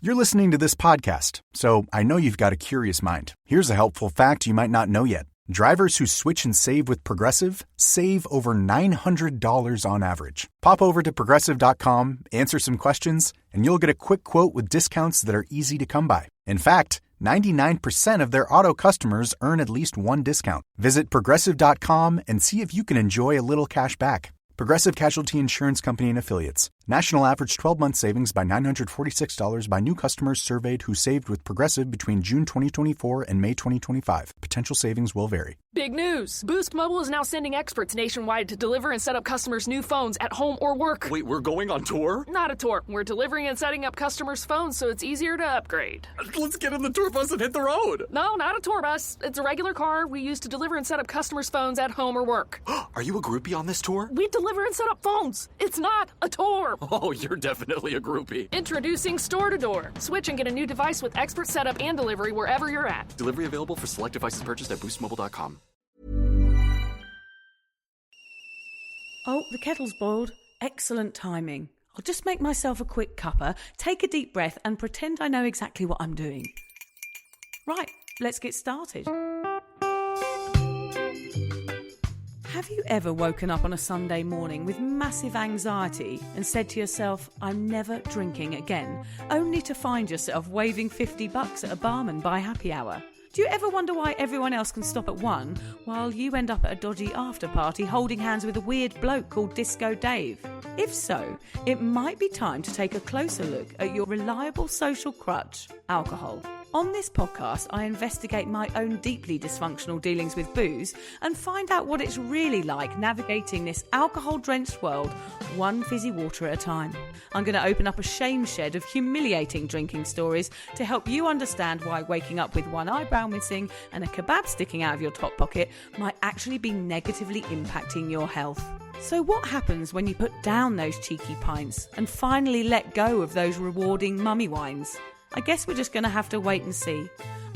You're listening to this podcast, so I know you've got a curious mind. Here's a helpful fact you might not know yet. Drivers who switch and save with Progressive save over $900 on average. Pop over to Progressive.com, answer some questions, and you'll get a quick quote with discounts that are easy to come by. In fact, 99% of their auto customers earn at least one discount. Visit Progressive.com and see if you can enjoy a little cash back. Progressive Casualty Insurance Company and Affiliates. National average 12-month savings by $946 by new customers surveyed who saved with Progressive between June 2024 and May 2025. Potential savings will vary. Big news! Boost Mobile is now sending experts nationwide to deliver and set up customers' new phones at home or work. Wait, we're going on tour? Not a tour. We're delivering and setting up customers' phones so it's easier to upgrade. Let's get in the tour bus and hit the road. No, not a tour bus. It's a regular car we use to deliver and set up customers' phones at home or work. Are you a groupie on this tour? We deliver and set up phones. It's not a tour. Oh, you're definitely a groupie. Introducing Store to Door. Switch and get a new device with expert setup and delivery wherever you're at. Delivery available for select devices purchased at boostmobile.com. Oh, the kettle's boiled. Excellent timing. I'll just make myself a quick cuppa, take a deep breath and pretend I know exactly what I'm doing. Right, let's get started. Have you ever woken up on a Sunday morning with massive anxiety and said to yourself, I'm never drinking again, only to find yourself waving $50 at a barman by happy hour? Do you ever wonder why everyone else can stop at 1 while you end up at a dodgy after party holding hands with a weird bloke called Disco Dave? If so, it might be time to take a closer look at your reliable social crutch, alcohol. On this podcast, I investigate my own deeply dysfunctional dealings with booze and find out what it's really like navigating this alcohol-drenched world, one fizzy water at a time. I'm going to open up a shame shed of humiliating drinking stories to help you understand why waking up with one eyebrow missing and a kebab sticking out of your top pocket might actually be negatively impacting your health. So what happens when you put down those cheeky pints and finally let go of those rewarding mummy wines? I guess we're just going to have to wait and see.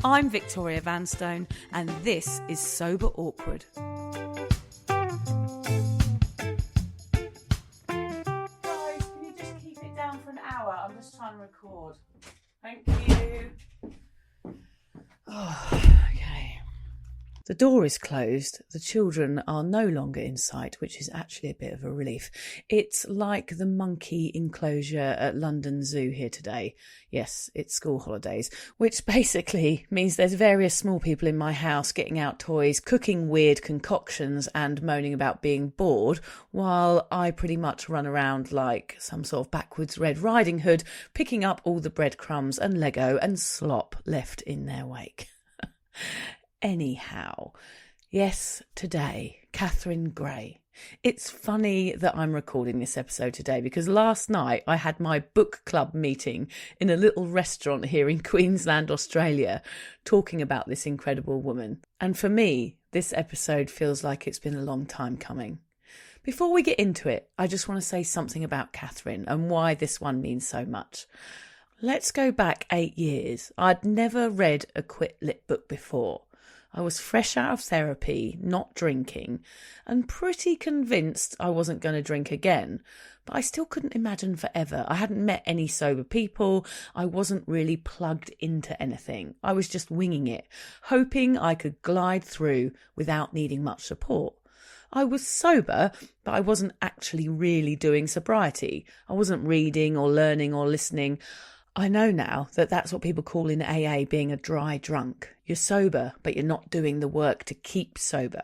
I'm Victoria Vanstone, and this is Sober Awkward. Guys, can you just keep it down for an hour? I'm just trying to record. Thank you. Oh, okay. The door is closed. The children are no longer in sight, which is actually a bit of a relief. It's like the monkey enclosure at London Zoo here today. Yes, it's school holidays, which basically means there's various small people in my house getting out toys, cooking weird concoctions and moaning about being bored, while I pretty much run around like some sort of backwards Red Riding Hood, picking up all the breadcrumbs and Lego and slop left in their wake. Anyhow, yes, today, Catherine Gray. It's funny that I'm recording this episode today because last night I had my book club meeting in a little restaurant here in Queensland, Australia, talking about this incredible woman. And for me, this episode feels like it's been a long time coming. Before we get into it, I just want to say something about Catherine and why this one means so much. Let's go back 8 years. I'd never read a quit lit book before. I was fresh out of therapy, not drinking, and pretty convinced I wasn't going to drink again. But I still couldn't imagine forever. I hadn't met any sober people. I wasn't really plugged into anything. I was just winging it, hoping I could glide through without needing much support. I was sober, but I wasn't actually really doing sobriety. I wasn't reading or learning or listening. I know now that that's what people call in AA being a dry drunk. You're sober, but you're not doing the work to keep sober.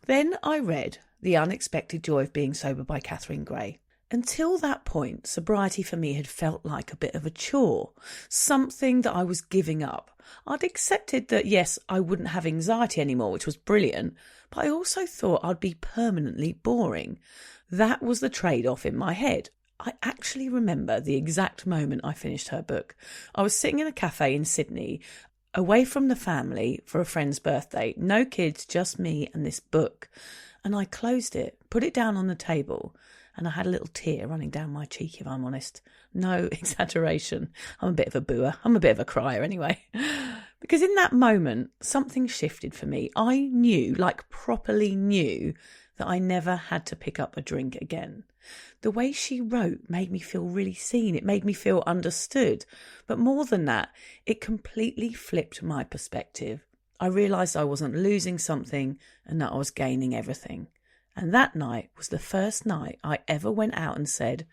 Then I read The Unexpected Joy of Being Sober by Catherine Gray. Until that point, sobriety for me had felt like a bit of a chore, something that I was giving up. I'd accepted that, yes, I wouldn't have anxiety anymore, which was brilliant, but I also thought I'd be permanently boring. That was the trade-off in my head. I actually remember the exact moment I finished her book. I was sitting in a cafe in Sydney, away from the family for a friend's birthday. No kids, just me and this book. And I closed it, put it down on the table, and I had a little tear running down my cheek, if I'm honest. No exaggeration. I'm a bit of a booer. I'm a bit of a crier anyway. Because in that moment, something shifted for me. I knew, like properly knew, that I never had to pick up a drink again. The way she wrote made me feel really seen. It made me feel understood. But more than that, it completely flipped my perspective. I realised I wasn't losing something and that I was gaining everything. And that night was the first night I ever went out and said,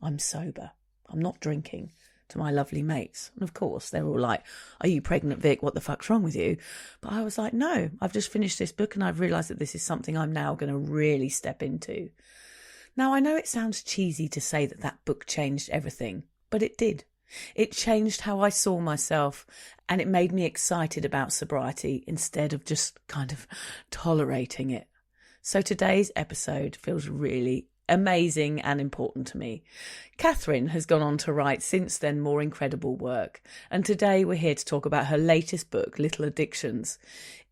I'm sober. I'm not drinking, to my lovely mates. And of course, they're all like, are you pregnant, Vic? What the fuck's wrong with you? But I was like, no, I've just finished this book and I've realised that this is something I'm now going to really step into. Now, I know it sounds cheesy to say that that book changed everything, but it did. It changed how I saw myself, and it made me excited about sobriety instead of just kind of tolerating it. So today's episode feels really amazing and important to me. Catherine has gone on to write since then more incredible work, and today we're here to talk about her latest book, Little Addictions.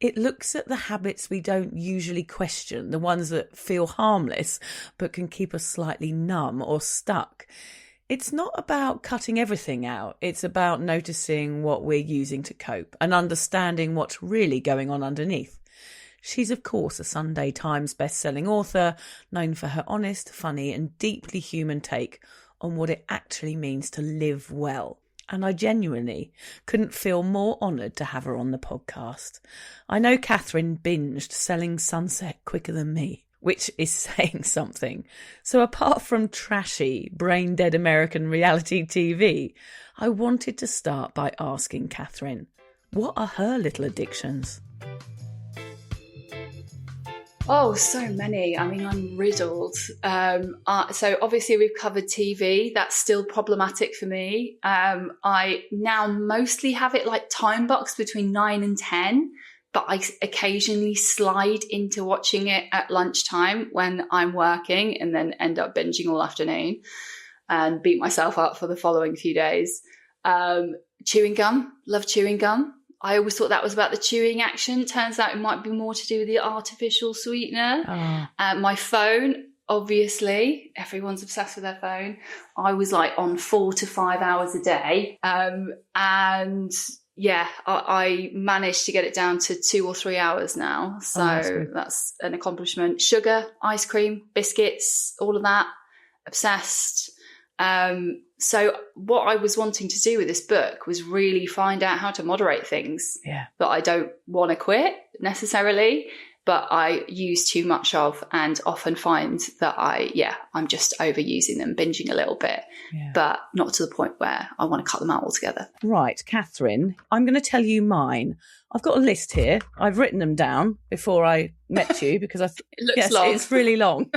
It looks at the habits we don't usually question, the ones that feel harmless but can keep us slightly numb or stuck. It's not about cutting everything out. It's about noticing what we're using to cope and understanding what's really going on underneath. She's, of course, a Sunday Times bestselling author, known for her honest, funny and deeply human take on what it actually means to live well. And I genuinely couldn't feel more honoured to have her on the podcast. I know Catherine binged Selling Sunset quicker than me, which is saying something. So apart from trashy, brain-dead American reality TV, I wanted to start by asking Catherine, what are her little addictions? Oh, so many. I mean, I'm riddled. So obviously we've covered TV. That's still problematic for me. I now mostly have it like time boxed between 9 and 10, but I occasionally slide into watching it at lunchtime when I'm working and then end up binging all afternoon and beat myself up for the following few days. Chewing gum. Love chewing gum. I always thought that was about the chewing action. Turns out it might be more to do with the artificial sweetener. My phone, obviously, everyone's obsessed with their phone. I was like on 4 to 5 hours a day. And yeah, I managed to get it down to 2 or 3 hours now. So that's an accomplishment. Sugar, ice cream, biscuits, all of that. Obsessed. So what I was wanting to do with this book was really find out how to moderate things that I don't want to quit necessarily, but I use too much of and often find that I'm just overusing them, binging a little bit, but not to the point where I want to cut them out altogether. Right, Catherine, I'm going to tell you mine. I've got a list here. I've written them down before I met you because it looks long. It's really long.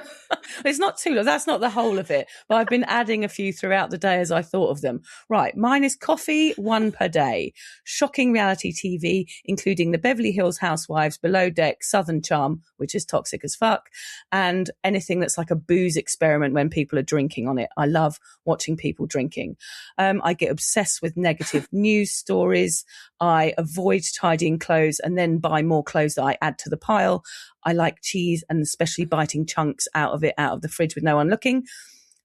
It's not too long. That's not the whole of it. But I've been adding a few throughout the day as I thought of them. Right. Mine is coffee, 1 per day. Shocking reality TV, including the Beverly Hills Housewives, Below Deck, Southern Charm, which is toxic as fuck, and anything that's like a booze experiment when people are drinking on it. I love watching people drinking. I get obsessed with negative news stories. I avoid tidying clothes and then buy more clothes that I add to the pile. I like cheese and especially biting chunks out of the fridge with no one looking.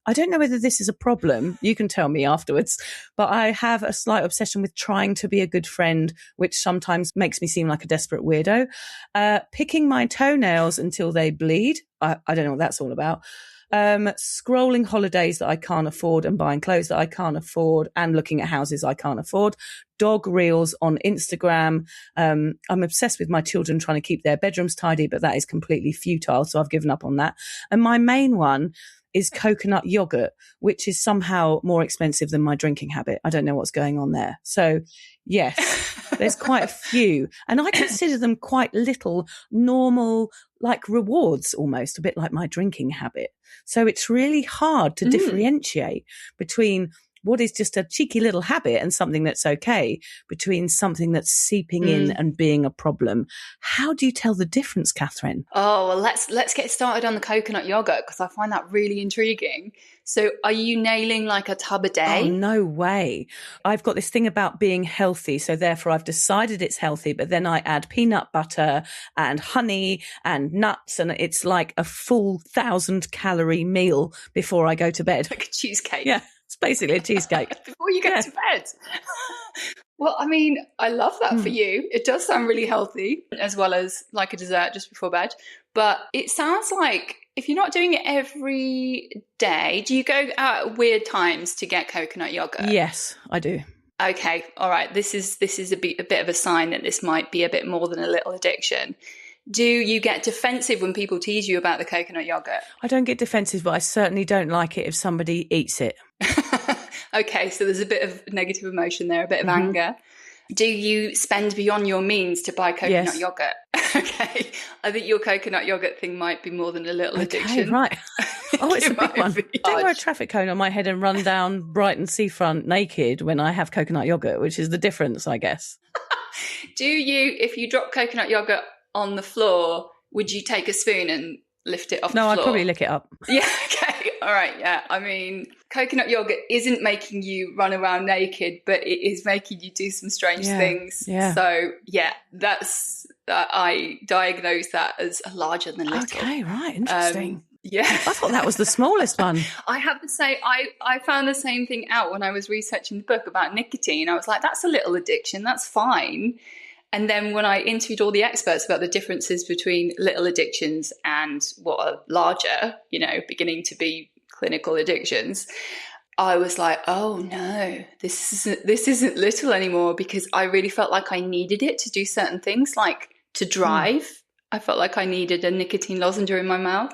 I don't know whether this is a problem. You can tell me afterwards. But I have a slight obsession with trying to be a good friend, which sometimes makes me seem like a desperate weirdo. Picking my toenails until they bleed. I don't know what that's all about. Scrolling holidays that I can't afford and buying clothes that I can't afford and looking at houses I can't afford. Dog reels on Instagram. I'm obsessed with my children trying to keep their bedrooms tidy, but that is completely futile. So I've given up on that. And my main one is coconut yogurt, which is somehow more expensive than my drinking habit. I don't know what's going on there. So yes, there's quite a few. And I consider them quite little normal, like rewards almost, a bit like my drinking habit. So it's really hard to differentiate between what is just a cheeky little habit and something that's okay, between something that's seeping in and being a problem. How do you tell the difference, Catherine? Oh, well, let's get started on the coconut yogurt because I find that really intriguing. So are you nailing like a tub a day? Oh, no way. I've got this thing about being healthy. So therefore I've decided it's healthy, but then I add peanut butter and honey and nuts. And it's like a full 1,000-calorie meal before I go to bed. Like a cheesecake. Yeah. It's basically a cheesecake. Before you go to bed. Well, I mean, I love that for you. It does sound really healthy, as well as like a dessert just before bed. But it sounds like if you're not doing it every day, do you go out at weird times to get coconut yogurt? Yes, I do. Okay, all right. This is a bit of a sign that this might be a bit more than a little addiction. Do you get defensive when people tease you about the coconut yogurt? I don't get defensive, but I certainly don't like it if somebody eats it. Okay, so there's a bit of negative emotion there, a bit of anger. Do you spend beyond your means to buy coconut yogurt? Okay, I think your coconut yogurt thing might be more than a little addiction. Right. Oh, it's a big one. Be Don't wear a traffic cone on my head and run down Brighton seafront naked when I have coconut yogurt, which is the difference, I guess. Do you, if you drop coconut yogurt on the floor, would you take a spoon and lift it off the floor? No, I'd probably lick it up. Yeah, okay. All right, yeah. I mean, coconut yogurt isn't making you run around naked, but it is making you do some strange things. Yeah. So, yeah, I diagnose that as larger than little. Okay, right. Interesting. Yeah. I thought that was the smallest one. I have to say, I found the same thing out when I was researching the book about nicotine. I was like, that's a little addiction. That's fine. And then when I interviewed all the experts about the differences between little addictions and what are larger, beginning to be clinical addictions, I was like, oh no, this isn't little anymore, because I really felt like I needed it to do certain things, like to drive. I felt like I needed a nicotine lozenge in my mouth.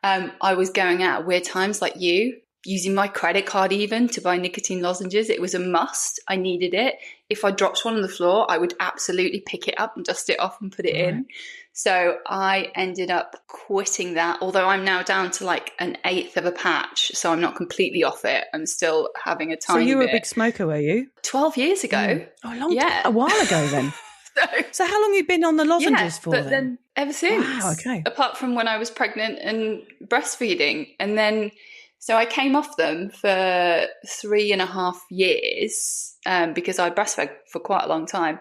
I was going out at weird times like you, using my credit card even to buy nicotine lozenges. It was a must. I needed it. If I dropped one on the floor, I would absolutely pick it up and dust it off and put it in. So I ended up quitting that, although I'm now down to like an eighth of a patch. So I'm not completely off it. I'm still having a tiny bit. So you were a big smoker, were you? 12 years ago. Oh, a while ago then. So how long have you been on the lozenges for then? Ever since. Wow, okay. Apart from when I was pregnant and breastfeeding. And then, so I came off them for 3.5 years because I breastfed for quite a long time.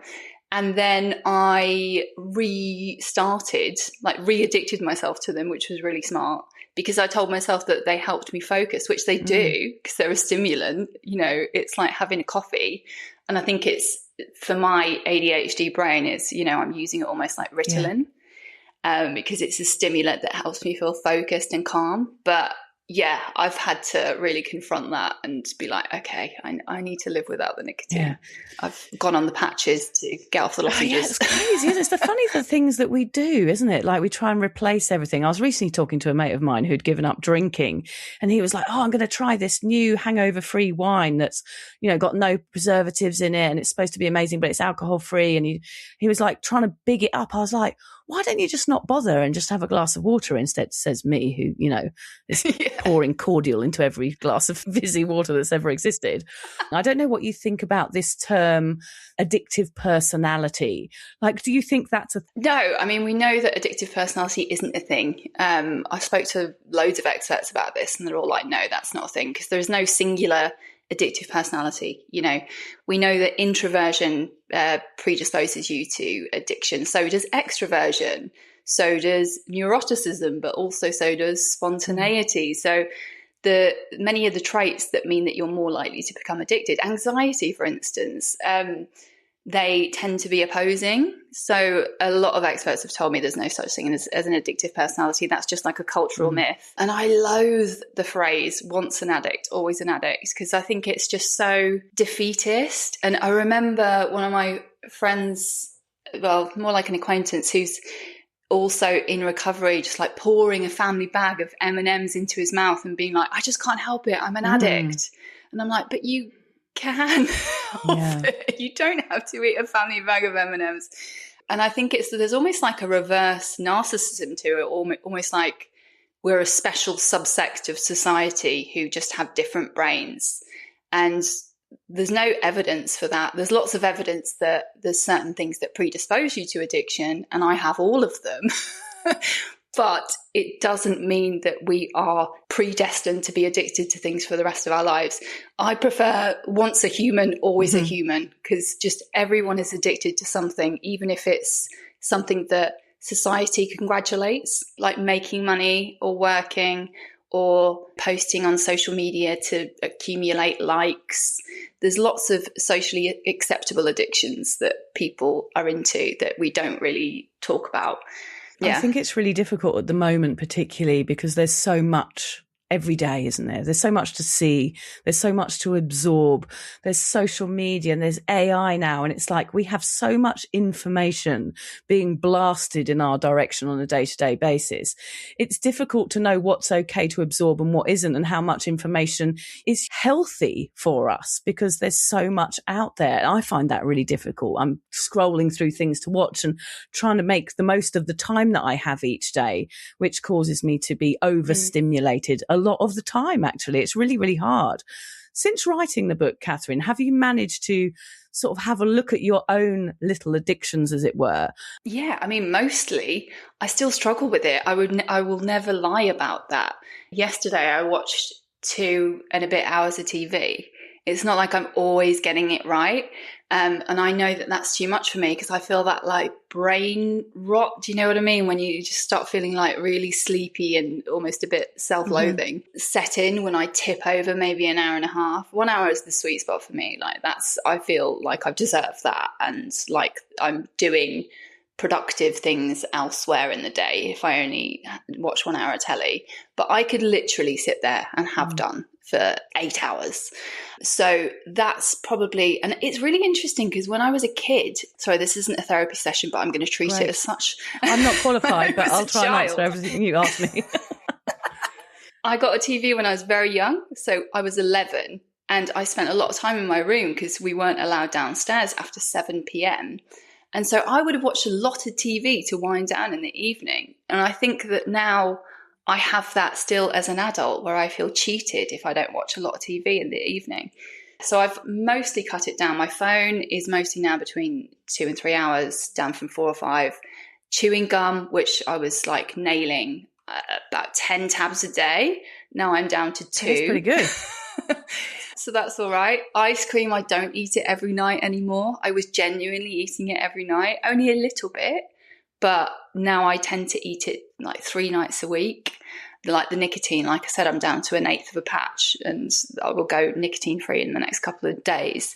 And then I re-addicted myself to them, which was really smart, because I told myself that they helped me focus, which they do, because they're a stimulant. It's like having a coffee. And I think it's, for my ADHD brain, it's, I'm using it almost like Ritalin, because it's a stimulant that helps me feel focused and calm. But yeah, I've had to really confront that and be like, okay, I need to live without the nicotine. Yeah. I've gone on the patches to get off the lozenges. Yeah, it's crazy. It's the funny things that we do, isn't it? Like we try and replace everything. I was recently talking to a mate of mine who'd given up drinking, and he was like, oh, I'm going to try this new hangover-free wine that's, got no preservatives in it, and it's supposed to be amazing, but it's alcohol-free. And he was like trying to big it up. I was like, why don't you just not bother and just have a glass of water instead, says me, who, is pouring cordial into every glass of fizzy water that's ever existed. I don't know what you think about this term, addictive personality. Like, do you think that's No, I mean, we know that addictive personality isn't a thing. I spoke to loads of experts about this, and they're all like, no, that's not a thing, because there's no singular addictive personality. We know that introversion predisposes you to addiction. So does extroversion. So does neuroticism, but also so does spontaneity. So many of the traits that mean that you're more likely to become addicted, anxiety, for instance, they tend to be opposing. So a lot of experts have told me there's no such thing as an addictive personality. That's just like a cultural myth. And I loathe the phrase once an addict, always an addict, because I think it's just so defeatist. And I remember one of my friends, well, more like an acquaintance, who's also in recovery, just like pouring a family bag of M&Ms into his mouth and being like, I just can't help it. I'm an addict. And I'm like, but you can help it. You don't have to eat a family bag of M&Ms. And I think there's almost like a reverse narcissism to it, almost like we're a special subsect of society who just have different brains. And there's no evidence for that. There's lots of evidence that there's certain things that predispose you to addiction, and I have all of them. But it doesn't mean that we are predestined to be addicted to things for the rest of our lives. I prefer once a human, always a human, because just everyone is addicted to something, even if it's something that society congratulates, like making money or working or posting on social media to accumulate likes. There's lots of socially acceptable addictions that people are into that we don't really talk about. I think it's really difficult at the moment, particularly because there's so much every day, isn't there? There's so much to see. There's so much to absorb. There's social media and there's AI now. And it's like we have so much information being blasted in our direction on a day-to-day basis. It's difficult to know what's okay to absorb and what isn't, and how much information is healthy for us because there's so much out there. And I find that really difficult. I'm scrolling through things to watch and trying to make the most of the time that I have each day, which causes me to be overstimulated a lot of the time, actually. It's really, really hard. Since writing the book, Catherine, have you managed to sort of have a look at your own little addictions, as it were? Yeah, I mean, mostly I still struggle with it. I will never lie about that. Yesterday, I watched 2 and a bit hours of TV. It's not like I'm always getting it right. And I know that that's too much for me because I feel that like brain rot. Do you know what I mean? When you just start feeling like really sleepy and almost a bit self-loathing set in when I tip over maybe an hour and a half. 1 hour is the sweet spot for me. Like I feel like I've deserved that. And like I'm doing productive things elsewhere in the day if I only watch 1 hour of telly. But I could literally sit there and have done for 8 hours. So that's probably, and it's really interesting because when I was a kid, sorry, this isn't a therapy session, but I'm going to treat it as such. I'm not qualified, but I'll try and answer everything you ask me. I got a TV when I was very young. So I was 11 and I spent a lot of time in my room because we weren't allowed downstairs after 7 p.m. And so I would have watched a lot of TV to wind down in the evening. And I think that now I have that still as an adult where I feel cheated if I don't watch a lot of TV in the evening. So I've mostly cut it down. My phone is mostly now between 2 and 3 hours, down from 4 or 5. Chewing gum, which I was like nailing about 10 tabs a day. Now I'm down to 2. That's pretty good. So that's all right. Ice cream, I don't eat it every night anymore. I was genuinely eating it every night, only a little bit. But now I tend to eat it like 3 nights a week. Like the nicotine, like I said, I'm down to 1/8 of a patch and I will go nicotine free in the next couple of days.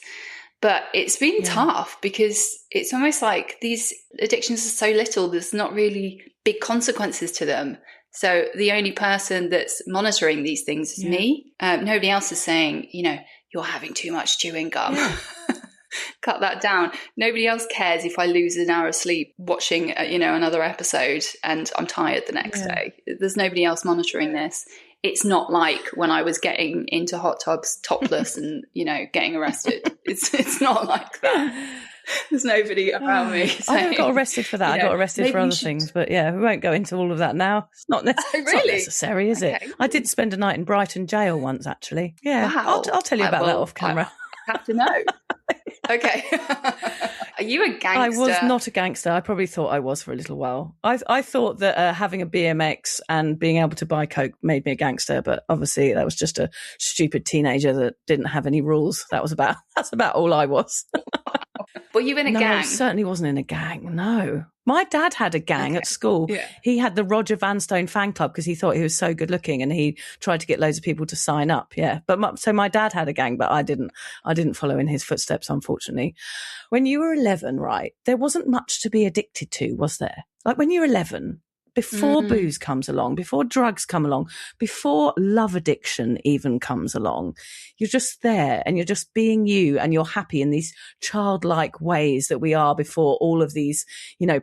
But it's been tough because it's almost like these addictions are so little, there's not really big consequences to them. So the only person that's monitoring these things is me. Nobody else is saying, you know, you're having too much chewing gum. Cut that down. Nobody else cares if I lose an hour of sleep watching, another episode and I'm tired the next day. There's nobody else monitoring this. It's not like when I was getting into hot tubs topless and, getting arrested. It's not like that. There's nobody around me saying, I never got arrested for that. I got arrested for other things. But yeah, we won't go into all of that now. It's not, it's not necessary, is it? I did spend a night in Brighton jail once, actually. Yeah, wow. I'll tell you about that off camera. I have to know. Okay. Are you a gangster? I was not a gangster. I probably thought I was for a little while. I thought that having a BMX and being able to buy Coke made me a gangster, but obviously that was just a stupid teenager that didn't have any rules. That's about all I was. Were you in a gang? No, I certainly wasn't in a gang, no. My dad had a gang at school. Yeah. He had the Roger Vanstone fan club because he thought he was so good looking and he tried to get loads of people to sign up. Yeah. So my dad had a gang, but I didn't follow in his footsteps, unfortunately. When you were 11, right, there wasn't much to be addicted to, was there? Like when you're 11, before booze comes along, before drugs come along, before love addiction even comes along, you're just there and you're just being you and you're happy in these childlike ways that we are before all of these,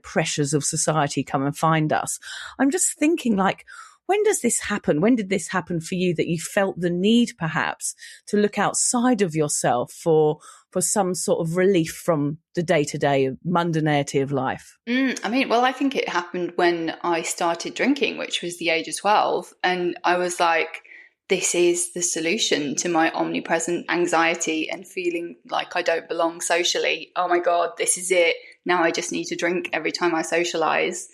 pressures of society come and find us. I'm just thinking like, when does this happen? When did this happen for you that you felt the need perhaps to look outside of yourself for some sort of relief from the day-to-day mundanity of life? I think it happened when I started drinking, which was the age of 12. And I was like, this is the solution to my omnipresent anxiety and feeling like I don't belong socially. Oh my God, this is it. Now I just need to drink every time I socialize.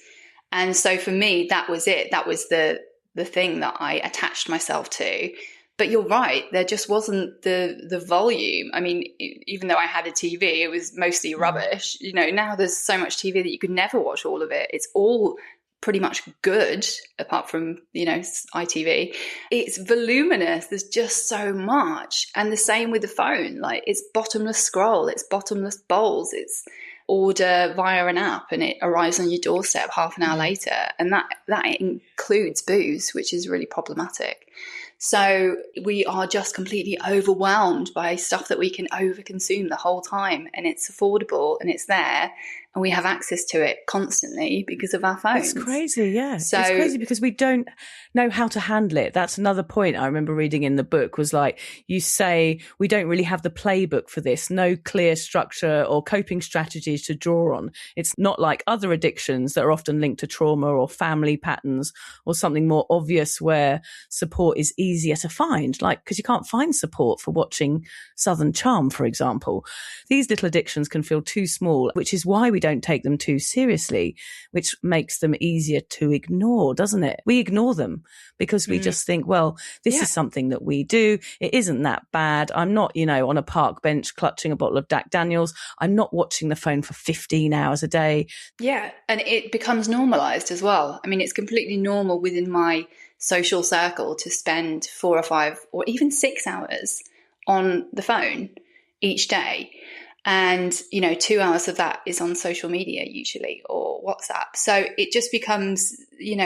And so for me, that was it. That was the thing that I attached myself to. But you're right, there just wasn't the volume. I mean, even though I had a TV, it was mostly rubbish. Now there's so much TV that you could never watch all of it. It's all pretty much good, apart from, ITV. It's voluminous. There's just so much. And the same with the phone. Like, it's bottomless scroll. It's bottomless bowls. order via an app and it arrives on your doorstep half an hour later. And that includes booze, which is really problematic. So we are just completely overwhelmed by stuff that we can overconsume the whole time, and it's affordable and it's there and we have access to it constantly because of our phones. It's crazy, yeah. So, it's crazy because we don't know how to handle it. That's another point I remember reading in the book was like, you say we don't really have the playbook for this, no clear structure or coping strategies to draw on. It's not like other addictions that are often linked to trauma or family patterns or something more obvious where support is easier to find, like because you can't find support for watching Southern Charm, for example. These little addictions can feel too small, which is why we don't take them too seriously, which makes them easier to ignore, doesn't it? We ignore them because we just think, well, this is something that we do. It isn't that bad. I'm not, on a park bench clutching a bottle of Jack Daniels. I'm not watching the phone for 15 hours a day. Yeah. And it becomes normalized as well. I mean, it's completely normal within my social circle to spend 4 or 5 or even 6 hours on the phone each day. And, 2 hours of that is on social media usually or WhatsApp. So it just becomes,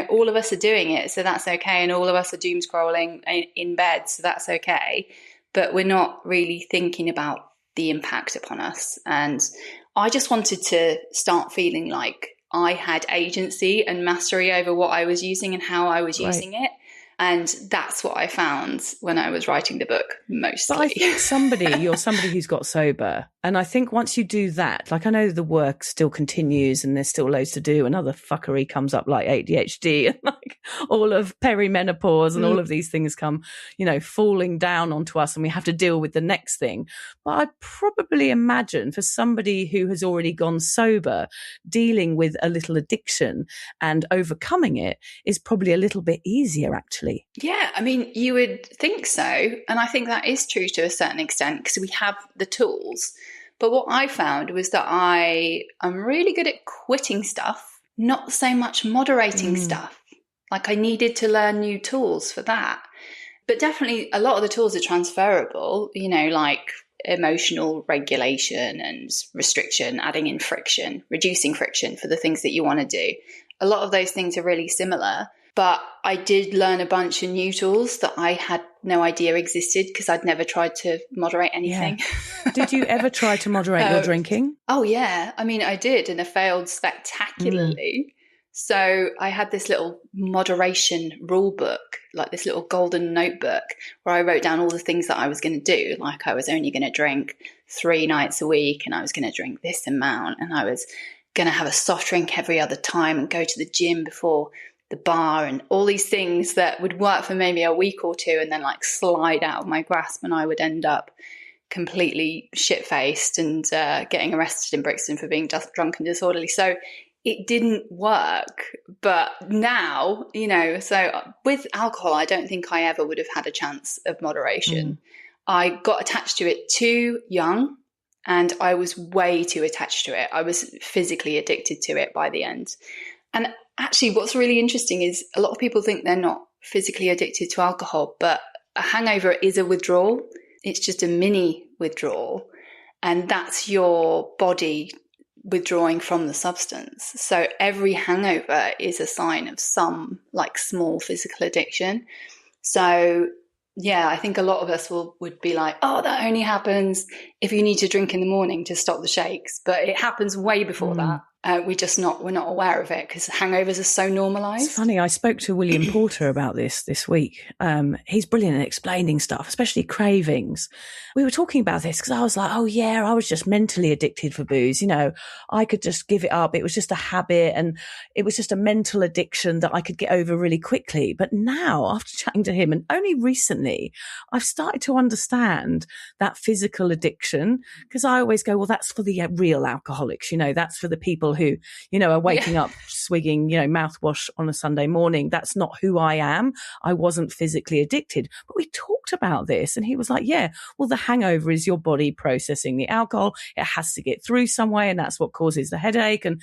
all of us are doing it. So that's okay. And all of us are doom scrolling in bed. So that's okay. But we're not really thinking about the impact upon us. And I just wanted to start feeling like I had agency and mastery over what I was using and how I was using it. And that's what I found when I was writing the book, mostly. But I think you're somebody who's got sober. And I think once you do that, like I know the work still continues and there's still loads to do and other fuckery comes up like ADHD and like all of perimenopause and all of these things come, falling down onto us and we have to deal with the next thing. But I probably imagine for somebody who has already gone sober, dealing with a little addiction and overcoming it is probably a little bit easier, actually. Yeah, I mean, you would think so. And I think that is true to a certain extent because we have the tools. But what I found was that I'm really good at quitting stuff, not so much moderating stuff. Like I needed to learn new tools for that. But definitely a lot of the tools are transferable, like emotional regulation and restriction, adding in friction, reducing friction for the things that you want to do. A lot of those things are really similar. But I did learn a bunch of new tools that I had no idea existed because I'd never tried to moderate anything. Yeah. Did you ever try to moderate your drinking? Oh, yeah. I mean, I did, and I failed spectacularly. So I had this little moderation rule book, like this little golden notebook where I wrote down all the things that I was going to do. Like I was only going to drink 3 nights a week and I was going to drink this amount and I was going to have a soft drink every other time and go to the gym before the bar and all these things that would work for maybe a week or two and then like slide out of my grasp and I would end up completely shit-faced and getting arrested in Brixton for being drunk and disorderly. So it didn't work. But now, so with alcohol, I don't think I ever would have had a chance of moderation. I got attached to it too young and I was way too attached to it. I was physically addicted to it by the end. And actually, what's really interesting is a lot of people think they're not physically addicted to alcohol, but a hangover is a withdrawal. It's just a mini withdrawal. And that's your body withdrawing from the substance. So every hangover is a sign of some like small physical addiction. So yeah, I think a lot of us would be like, oh, that only happens if you need to drink in the morning to stop the shakes. But it happens way before that. We're not aware of it because hangovers are so normalized. It's funny. I spoke to William Porter about this week. He's brilliant at explaining stuff, especially cravings. We were talking about this because I was like, oh yeah, I was just mentally addicted for booze. I could just give it up. It was just a habit and it was just a mental addiction that I could get over really quickly. But now after chatting to him and only recently, I've started to understand that physical addiction because I always go, well, that's for the real alcoholics. That's for the people who, are waking up swigging, mouthwash on a Sunday morning. That's not who I am. I wasn't physically addicted. But we talked about this and he was like, yeah, well, the hangover is your body processing the alcohol. It has to get through some way and that's what causes the headache. And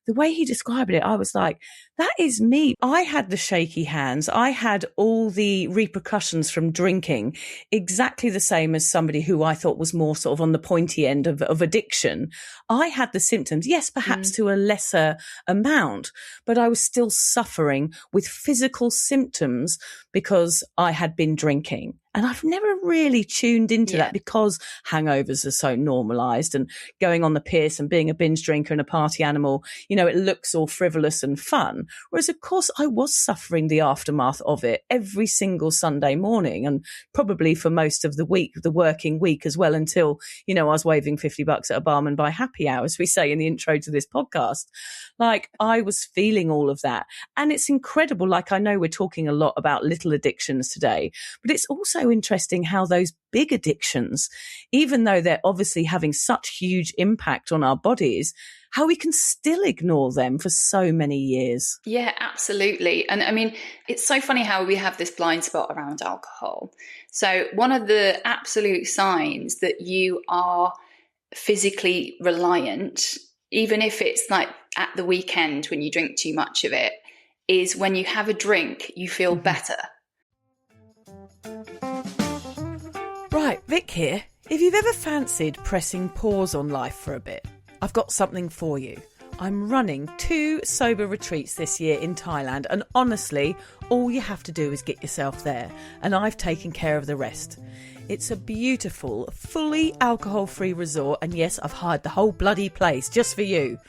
the way he described it, I was like, that is me. I had the shaky hands. I had all the repercussions from drinking, exactly the same as somebody who I thought was more sort of on the pointy end of addiction. I had the symptoms, yes, perhaps to a lesser amount, but I was still suffering with physical symptoms because I had been drinking. And I've never really tuned into that because hangovers are so normalized, and going on the piss and being a binge drinker and a party animal, you know, it looks all frivolous and fun. Whereas, of course, I was suffering the aftermath of it every single Sunday morning, and probably for most of the week, the working week as well, until, you know, I was waving $50 at a barman by happy hour, as we say in the intro to this podcast. Like, I was feeling all of that. And it's incredible. Like, I know we're talking a lot about little addictions today, but it's also interesting how those big addictions, even though they're obviously having such huge impact on our bodies, how we can still ignore them for so many years. Yeah, absolutely. And I mean, it's so funny how we have this blind spot around alcohol. So one of the absolute signs that you are physically reliant, even if it's like at the weekend when you drink too much of it, is when you have a drink, you feel better. Right, Vic here. If you've ever fancied pressing pause on life for a bit, I've got something for you. I'm running 2 sober retreats this year in Thailand, and honestly, all you have to do is get yourself there, and I've taken care of the rest. It's a beautiful, fully alcohol-free resort, and yes, I've hired the whole bloody place just for you.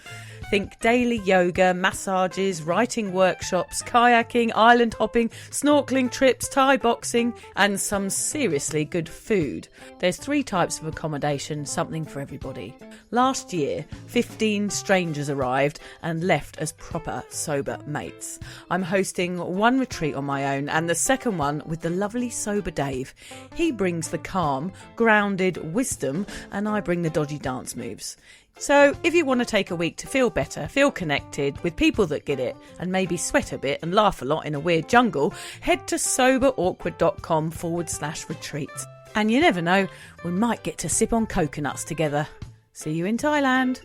Think daily yoga, massages, writing workshops, kayaking, island hopping, snorkeling trips, Thai boxing, and some seriously good food. There's 3 types of accommodation, something for everybody. Last year, 15 strangers arrived and left as proper sober mates. I'm hosting 1 retreat on my own, and the second one with the lovely sober Dave. He brings the calm, grounded wisdom, and I bring the dodgy dance moves. So if you want to take a week to feel better, feel connected with people that get it, and maybe sweat a bit and laugh a lot in a weird jungle, head to soberawkward.com/retreat. And you never know, we might get to sip on coconuts together. See you in Thailand.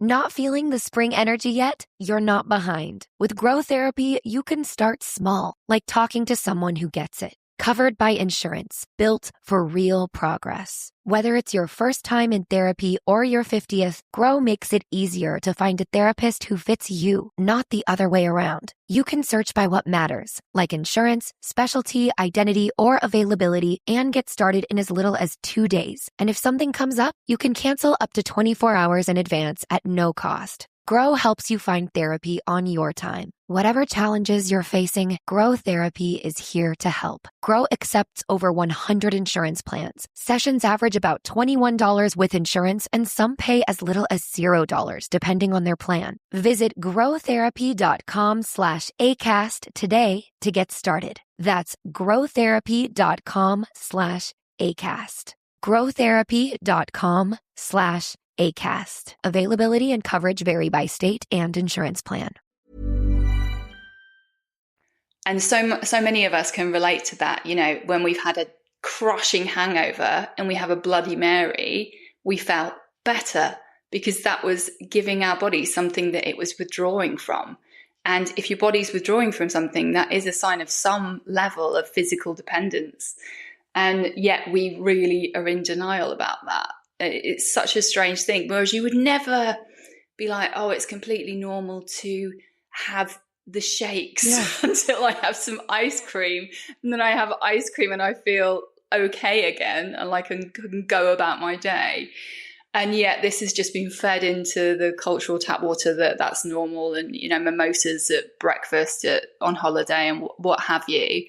Not feeling the spring energy yet? You're not behind. With Grow Therapy, you can start small, like talking to someone who gets it. Covered by insurance, built for real progress. Whether it's your first time in therapy or your 50th, Grow makes it easier to find a therapist who fits you, not the other way around. You can search by what matters, like insurance, specialty, identity, or availability, and get started in as little as 2 days. And if something comes up, you can cancel up to 24 hours in advance at no cost. Grow helps you find therapy on your time. Whatever challenges you're facing, Grow Therapy is here to help. Grow accepts over 100 insurance plans. Sessions average about $21 with insurance, and some pay as little as $0 depending on their plan. Visit growtherapy.com/ACAST today to get started. That's growtherapy.com/ACAST. growtherapy.com/ACAST. Availability and coverage vary by state and insurance plan. And so many of us can relate to that. You know, when we've had a crushing hangover and we have a Bloody Mary, we felt better because that was giving our body something that it was withdrawing from. And if your body's withdrawing from something, that is a sign of some level of physical dependence. And yet we really are in denial about that. It's such a strange thing. Whereas you would never be like, oh, it's completely normal to have the shakes until I have some ice cream. And then I have ice cream and I feel okay again and like I can go about my day. And yet this has just been fed into the cultural tap water that that's normal, and, you know, mimosas at breakfast on holiday and what have you.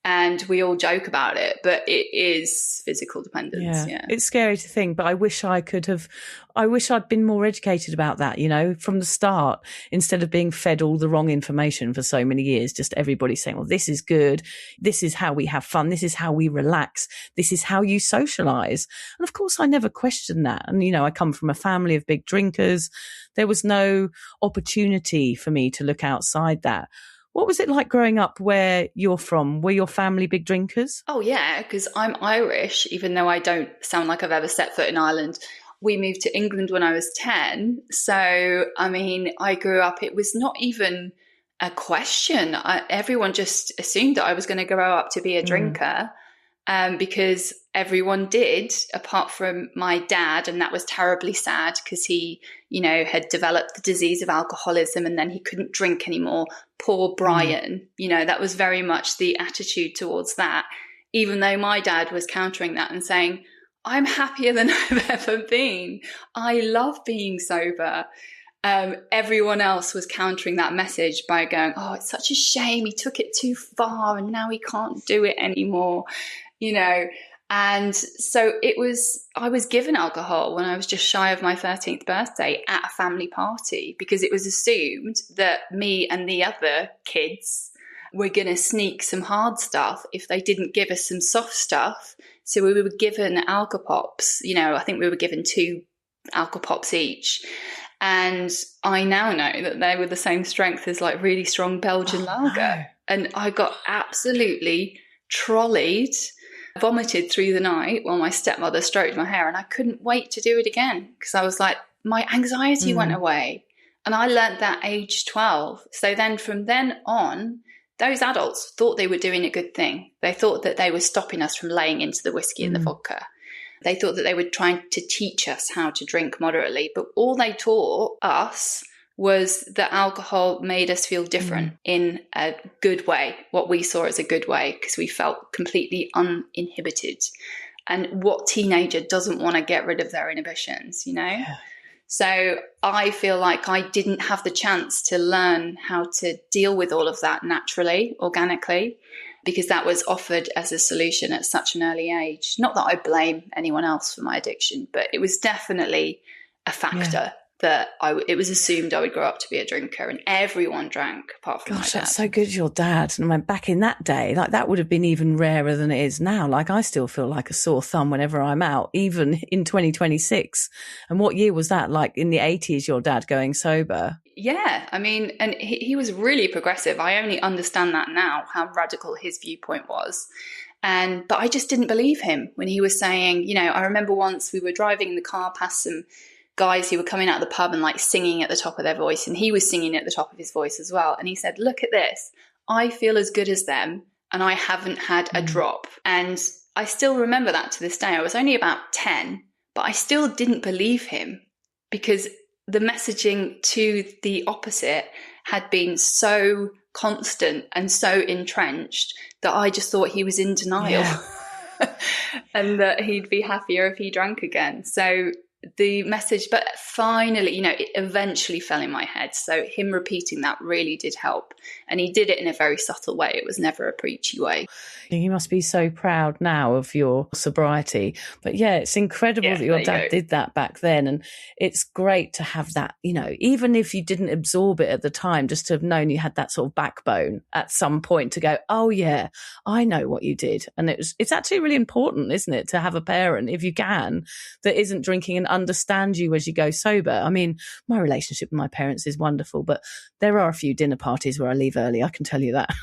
And we all joke about it, but it is physical dependence. Yeah. It's scary to think, but I wish I'd been more educated about that, you know, from the start, instead of being fed all the wrong information for so many years. Just everybody saying, well, this is good. This is how we have fun. This is how we relax. This is how you socialize. And of course, I never questioned that. And, you know, I come from a family of big drinkers. There was no opportunity for me to look outside that. What was it like growing up where you're from? Were your family big drinkers? Oh, yeah, because I'm Irish, even though I don't sound like I've ever set foot in Ireland. We moved to England when I was 10. So, I mean, I grew up, it was not even a question. Everyone just assumed that I was going to grow up to be a drinker. Because everyone did, apart from my dad, and that was terribly sad because he, had developed the disease of alcoholism and then he couldn't drink anymore. Poor Brian, that was very much the attitude towards that, even though my dad was countering that and saying, I'm happier than I've ever been. I love being sober. Everyone else was countering that message by going, oh, it's such a shame he took it too far and now he can't do it anymore. And so I was given alcohol when I was just shy of my 13th birthday at a family party because it was assumed that me and the other kids were going to sneak some hard stuff if they didn't give us some soft stuff. So we were given Alka-Pops, I think we were given 2 Alka-Pops each. And I now know that they were the same strength as like really strong Belgian lager. No. And I got absolutely trolleyed, vomited through the night while my stepmother stroked my hair. And I couldn't wait to do it again because I was like, my anxiety went away. And I learned that age 12. So then from then on, those adults thought they were doing a good thing. They thought that they were stopping us from laying into the whiskey and the vodka. They thought that they were trying to teach us how to drink moderately. But all they taught us was that alcohol made us feel different in a good way, what we saw as a good way, because we felt completely uninhibited. And what teenager doesn't want to get rid of their inhibitions, Yeah. So I feel like I didn't have the chance to learn how to deal with all of that naturally, organically, because that was offered as a solution at such an early age. Not that I blame anyone else for my addiction, but it was definitely a factor that it was assumed I would grow up to be a drinker, and everyone drank apart from my dad. That's so good, your dad. And I mean, back in that day, like that would have been even rarer than it is now. Like I still feel like a sore thumb whenever I'm out, even in 2026. And what year was that? Like in the 80s, your dad going sober? Yeah, I mean, and he was really progressive. I only understand that now, how radical his viewpoint was. But I just didn't believe him when he was saying, I remember once we were driving in the car past some guys who were coming out of the pub and like singing at the top of their voice, and he was singing at the top of his voice as well. And he said, look at this, I feel as good as them and I haven't had a drop. And I still remember that to this day. I was only about 10, but I still didn't believe him because the messaging to the opposite had been so constant and so entrenched that I just thought he was in denial and that he'd be happier if he drank again. So the message, but finally, it eventually fell in my head. So him repeating that really did help. And he did it in a very subtle way. It was never a preachy way. You must be so proud now of your sobriety. But yeah, it's incredible that your dad did that back then. And it's great to have that, even if you didn't absorb it at the time, just to have known you had that sort of backbone at some point to go, oh yeah, I know what you did. And it's actually really important, isn't it, to have a parent, if you can, that isn't drinking and understand you as you go sober. I mean, my relationship with my parents is wonderful, but there are a few dinner parties where I leave early, I can tell you that.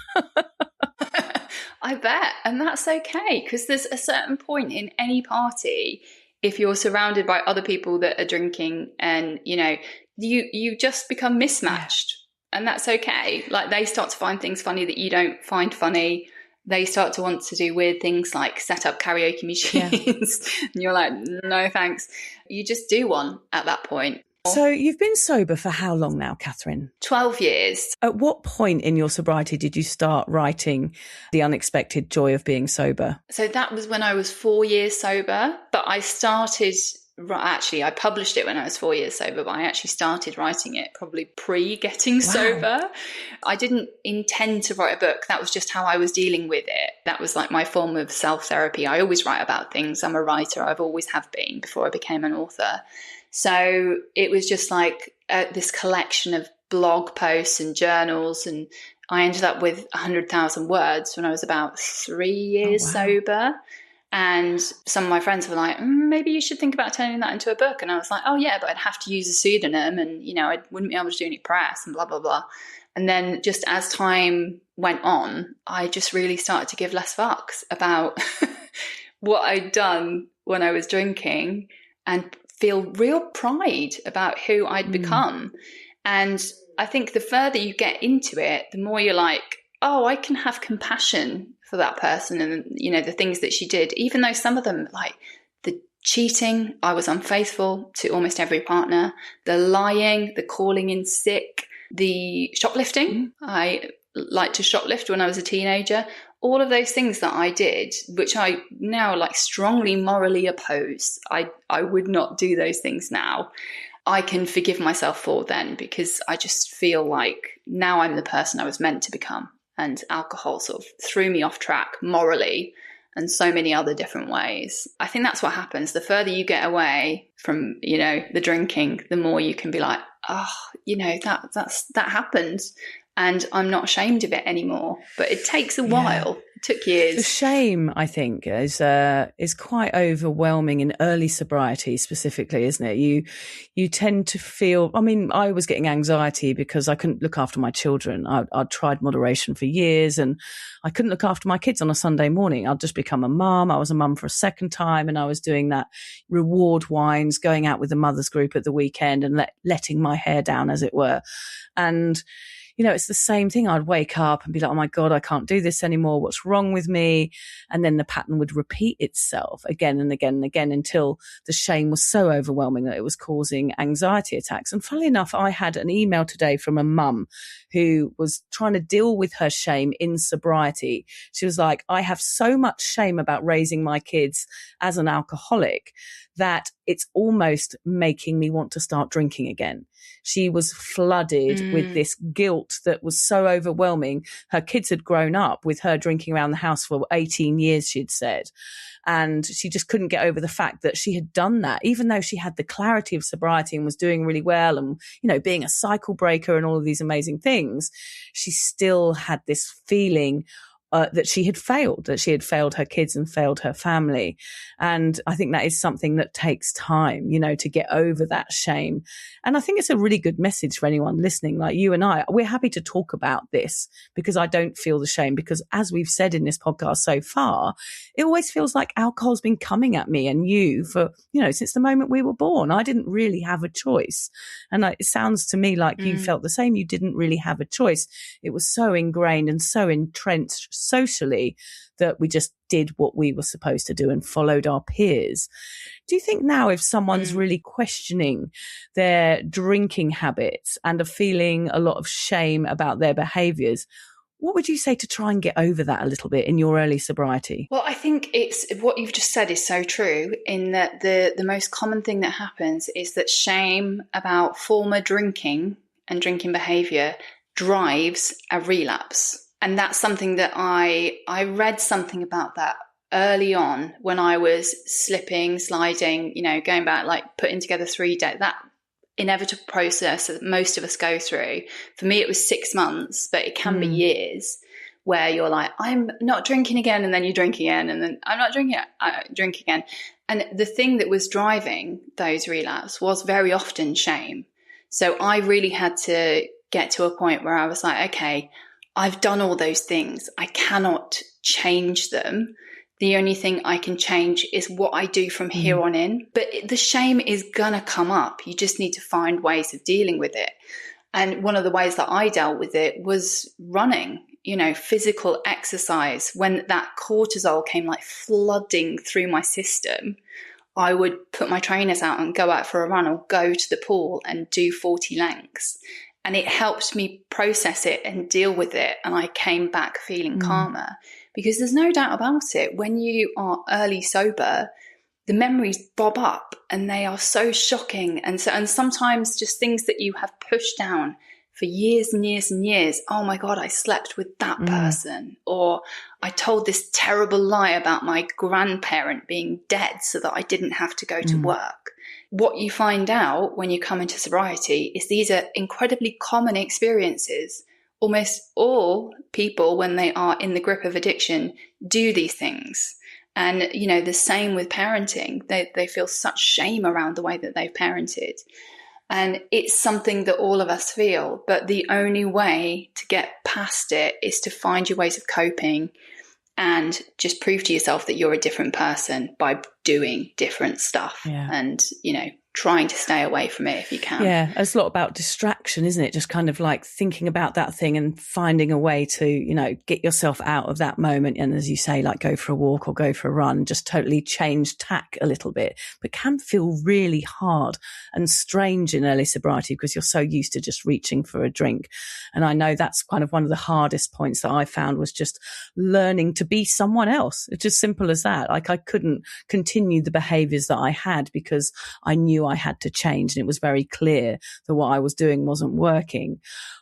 I bet. And that's okay, because there's a certain point in any party, if you're surrounded by other people that are drinking and, you just become mismatched. And that's okay. Like they start to find things funny that you don't find funny. They start to want to do weird things like set up karaoke machines. And you're like, no, thanks. You just do one at that point. So you've been sober for how long now, Catherine? 12 years. At what point in your sobriety did you start writing The Unexpected Joy of Being Sober? So that was when I was 4 years sober, but I started... Actually, I published it when I was 4 years sober, but I actually started writing it probably pre-getting sober. I didn't intend to write a book. That was just how I was dealing with it. That was like my form of self-therapy. I always write about things. I'm a writer. I've always have been before I became an author. So it was just like this collection of blog posts and journals, and I ended up with 100,000 words when I was about 3 years sober. And some of my friends were like, maybe you should think about turning that into a book. And I was like, oh yeah, but I'd have to use a pseudonym and, I wouldn't be able to do any press and blah, blah, blah. And then just as time went on, I just really started to give less fucks about what I'd done when I was drinking and feel real pride about who I'd become. And I think the further you get into it, the more you're like, oh, I can have compassion for that person and, you know, the things that she did, even though some of them, like the cheating, I was unfaithful to almost every partner, the lying, the calling in sick, the shoplifting. I liked to shoplift when I was a teenager. All of those things that I did, which I now like strongly morally oppose. I would not do those things now. I can forgive myself for then, because I just feel like now I'm the person I was meant to become. And alcohol sort of threw me off track morally and so many other different ways. I think that's what happens. The further you get away from, you know, the drinking, the more you can be like, oh, you know, that happened. And I'm not ashamed of it anymore. But it takes a while. It took years. The shame, I think, is quite overwhelming in early sobriety specifically, isn't it? You tend to feel, I mean, I was getting anxiety because I couldn't look after my children. I'd tried moderation for years and I couldn't look after my kids on a Sunday morning. I'd just become a mum. I was a mum for a second time and I was doing that reward wines, going out with the mothers group at the weekend and letting my hair down, as it were. And you know, it's the same thing. I'd wake up and be like, oh my God, I can't do this anymore. What's wrong with me? And then the pattern would repeat itself again and again and again until the shame was so overwhelming that it was causing anxiety attacks. And funnily enough, I had an email today from a mum who was trying to deal with her shame in sobriety. She was like, I have so much shame about raising my kids as an alcoholic that it's almost making me want to start drinking again. She was flooded with this guilt that was so overwhelming. Her kids had grown up with her drinking around the house for 18 years, she'd said. And she just couldn't get over the fact that she had done that, even though she had the clarity of sobriety and was doing really well and, you know, being a cycle breaker and all of these amazing things. She still had this feeling that she had failed her kids and failed her family. And I think that is something that takes time, you know, to get over that shame. And I think it's a really good message for anyone listening, like you and I. We're happy to talk about this because I don't feel the shame, because as we've said in this podcast so far, it always feels like alcohol's been coming at me and you for, you know, since the moment we were born. I didn't really have a choice. And it sounds to me like you felt the same. You didn't really have a choice. It was so ingrained and so entrenched socially that we just did what we were supposed to do and followed our peers. Do you think now if someone's really questioning their drinking habits and are feeling a lot of shame about their behaviours, what would you say to try and get over that a little bit in your early sobriety? Well, I think it's what you've just said is so true, in that the most common thing that happens is that shame about former drinking and drinking behaviour drives a relapse. And that's something that I read something about that early on when I was slipping, sliding, you know, going back, like putting together 3 days, that inevitable process that most of us go through. For me, it was 6 months, but it can be years where you're like, I'm not drinking again. And then you drink again. And then I'm not drinking, I drink again. And the thing that was driving those relapses was very often shame. So I really had to get to a point where I was like, okay, I've done all those things. I cannot change them. The only thing I can change is what I do from here on in. But the shame is going to come up. You just need to find ways of dealing with it. And one of the ways that I dealt with it was running, you know, physical exercise. When that cortisol came like flooding through my system, I would put my trainers out and go out for a run or go to the pool and do 40 lengths. And it helped me process it and deal with it. And I came back feeling calmer, because there's no doubt about it. When you are early sober, the memories bob up and they are so shocking. And sometimes just things that you have pushed down for years and years and years. Oh my God, I slept with that person. Or I told this terrible lie about my grandparent being dead so that I didn't have to go to work. What you find out when you come into sobriety is these are incredibly common experiences. Almost all people, when they are in the grip of addiction, do these things. And, you know, the same with parenting. They feel such shame around the way that they've parented. And it's something that all of us feel, but the only way to get past it is to find your ways of coping and just prove to yourself that you're a different person by doing different stuff and, trying to stay away from it if you can. Yeah, it's a lot about distraction, isn't it? Just kind of like thinking about that thing and finding a way to, get yourself out of that moment. And as you say, like go for a walk or go for a run, just totally change tack a little bit, but can feel really hard and strange in early sobriety because you're so used to just reaching for a drink. And I know that's kind of one of the hardest points that I found was just learning to be someone else. It's as simple as that. Like I couldn't continue the behaviors that I had because I knew I had to change, and it was very clear that what I was doing wasn't working.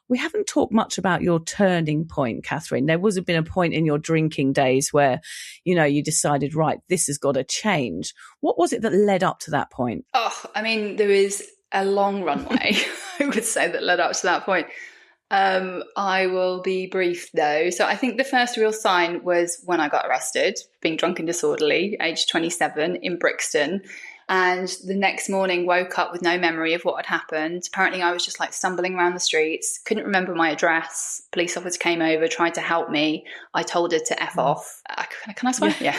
We haven't talked much about your turning point, Catherine. There was been a point in your drinking days where, you decided, right, this has got to change. What was it that led up to that point? There is a long runway, I would say, that led up to that point. I will be brief though. So I think the first real sign was when I got arrested, being drunk and disorderly, age 27 in Brixton. And the next morning woke up with no memory of what had happened. Apparently I was just like stumbling around the streets, couldn't remember my address. Police officer came over, tried to help me. I told her to F off. Can I swear? Yeah.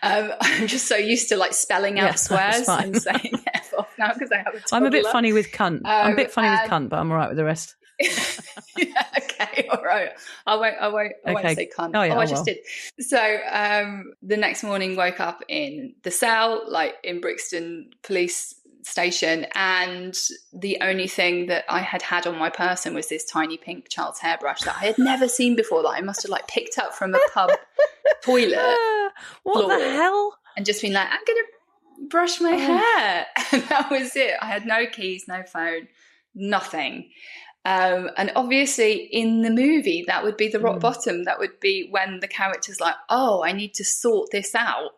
I'm just so used to like spelling out swears and saying F off now because I have a toddler. I'm a bit funny with cunt. I'm a bit funny with cunt, but I'm all right with the rest. Yeah, okay, all right. I won't say cunt. Oh, yeah, I just did. So the next morning woke up in the cell, like in Brixton police station, and the only thing that I had on my person was this tiny pink child's hairbrush that I had never seen before, that I must have like picked up from a pub toilet. What the hell? And just been like, I'm going to brush my hair. And that was it. I had no keys, no phone, nothing. And obviously in the movie, that would be the rock bottom. That would be when the character's like, oh, I need to sort this out.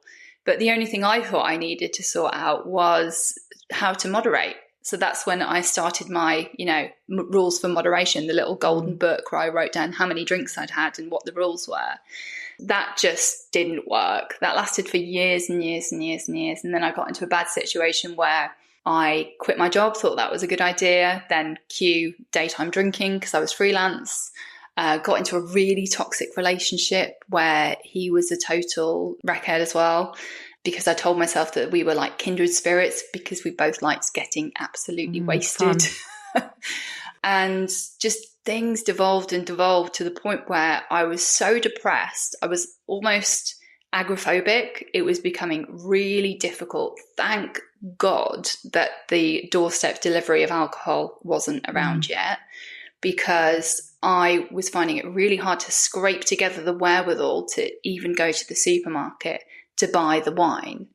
But the only thing I thought I needed to sort out was how to moderate. So that's when I started my, rules for moderation, the little golden book where I wrote down how many drinks I'd had and what the rules were. That just didn't work. That lasted for years and years and years and years. And then I got into a bad situation where I quit my job, thought that was a good idea, then cue daytime drinking because I was freelance, got into a really toxic relationship where he was a total wreckhead as well, because I told myself that we were like kindred spirits because we both liked getting absolutely wasted. And just things devolved and devolved to the point where I was so depressed, I was almost agoraphobic. It was becoming really difficult. Thank God that the doorstep delivery of alcohol wasn't around yet, because I was finding it really hard to scrape together the wherewithal to even go to the supermarket to buy the wine.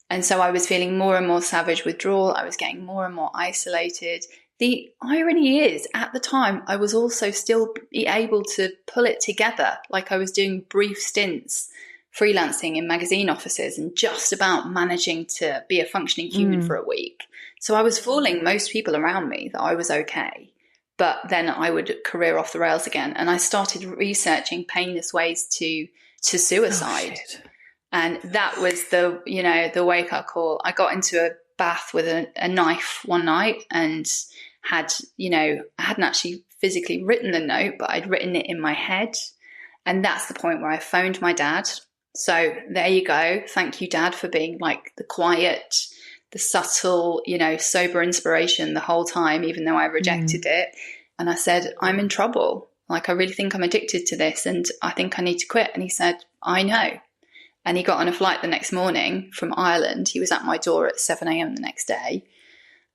And so I was feeling more and more savage withdrawal. I was getting more and more isolated. The irony is, at the time, I was also still able to pull it together. Like I was doing brief stints freelancing in magazine offices and just about managing to be a functioning human for a week. So I was fooling most people around me that I was okay, but then I would career off the rails again. And I started researching painless ways to suicide. And that was the wake up call. I got into a bath with a knife one night and I hadn't actually physically written the note, but I'd written it in my head. And that's the point where I phoned my dad. So there you go. Thank you, Dad, for being like the quiet, the subtle, sober inspiration the whole time, even though I rejected it. And I said, I'm in trouble. Like, I really think I'm addicted to this and I think I need to quit. And he said, I know. And he got on a flight the next morning from Ireland. He was at my door at 7 a.m. the next day.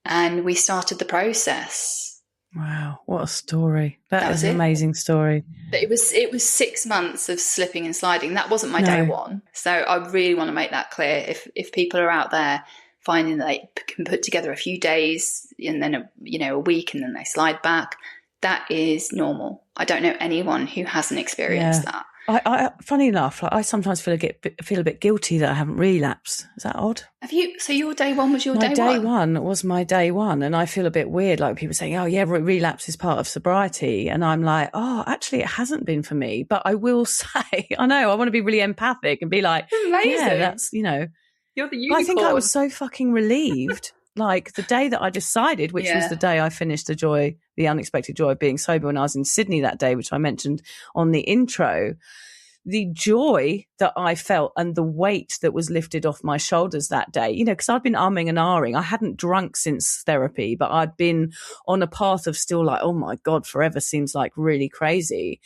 And we started the process. Wow, what a story. That is an amazing story. But it was 6 months of slipping and sliding. That wasn't my day one. So I really want to make that clear. If people are out there finding that they can put together a few days and then a week and then they slide back, that is normal. I don't know anyone who hasn't experienced that. I funny enough, I sometimes feel a bit guilty that I haven't relapsed. Is that odd? Have you? So your day one was your day one? My day one was my day one, and I feel a bit weird, like people saying, "Oh yeah, relapse is part of sobriety," and I'm like, "Oh, actually, it hasn't been for me." But I will say, I know I want to be really empathic and be like, amazing. "Yeah, that's You're the unicorn." But I think I was so fucking relieved. like the day that I decided, which was the day I finished the unexpected joy of being sober when I was in Sydney that day, which I mentioned on the intro, the joy that I felt and the weight that was lifted off my shoulders that day, you know, because I'd been umming and ahhing. I hadn't drunk since therapy, but I'd been on a path of still like, oh my God, forever seems like really crazy.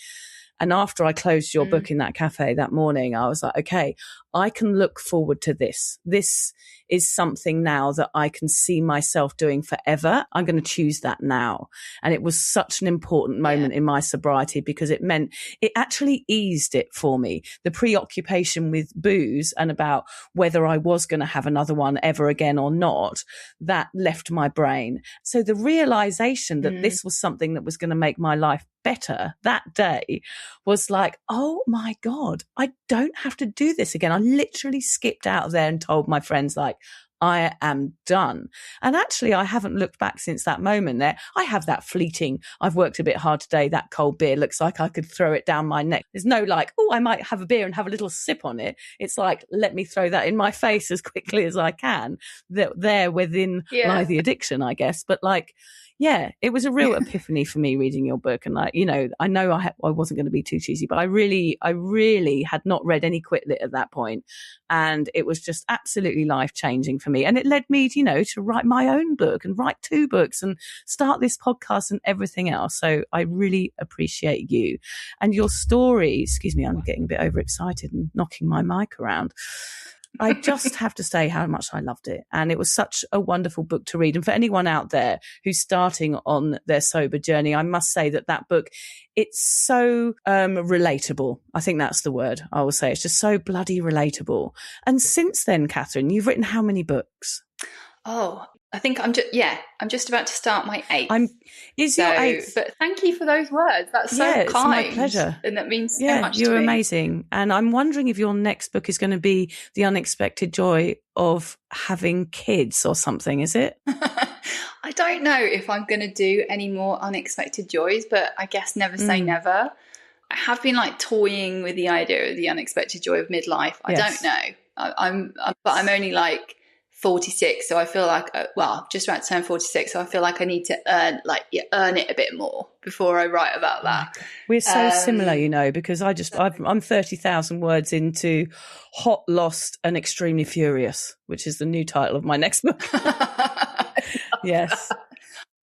And after I closed your book in that cafe that morning, I was like, okay, I can look forward to this. This is something now that I can see myself doing forever. I'm going to choose that now. And it was such an important moment in my sobriety because it meant it actually eased it for me. The preoccupation with booze and about whether I was going to have another one ever again or not, that left my brain. So the realization that this was something that was going to make my life better that day was like, oh my God, I don't have to do this again. I literally skipped out of there and told my friends, like, I am done. And actually, I haven't looked back since that moment there. I have that fleeting, I've worked a bit hard today, that cold beer looks like I could throw it down my neck. There's no like, oh, I might have a beer and have a little sip on it. It's like, let me throw that in my face as quickly as I can. There within lie the addiction, I guess. But like, yeah, it was a real epiphany for me reading your book. And like, you know I wasn't going to be too cheesy, but I really had not read any quit lit at that point. And it was just absolutely life changing for me. And it led me, to write my own book and write 2 books and start this podcast and everything else. So I really appreciate you and your story. Excuse me, I'm getting a bit overexcited and knocking my mic around. I just have to say how much I loved it. And it was such a wonderful book to read. And for anyone out there who's starting on their sober journey, I must say that book, it's so relatable. I think that's the word I will say. It's just so bloody relatable. And since then, Catherine, you've written how many books? Oh, I think I'm just about to start my 8th. Your 8th? But thank you for those words. That's so kind. It's my pleasure. And that means so much to me. You're amazing. And I'm wondering if your next book is going to be The Unexpected Joy of Having Kids or something, is it? I don't know if I'm going to do any more unexpected joys, but I guess never say never. I have been like toying with the idea of the unexpected joy of midlife. I don't know. But I'm only like 46, so I feel like just about to turn 46, so I feel like I need to earn it a bit more before I write about that. We're so similar, because I'm 30,000 words into Hot, Lost and Extremely Furious, which is the new title of my next book. Yes.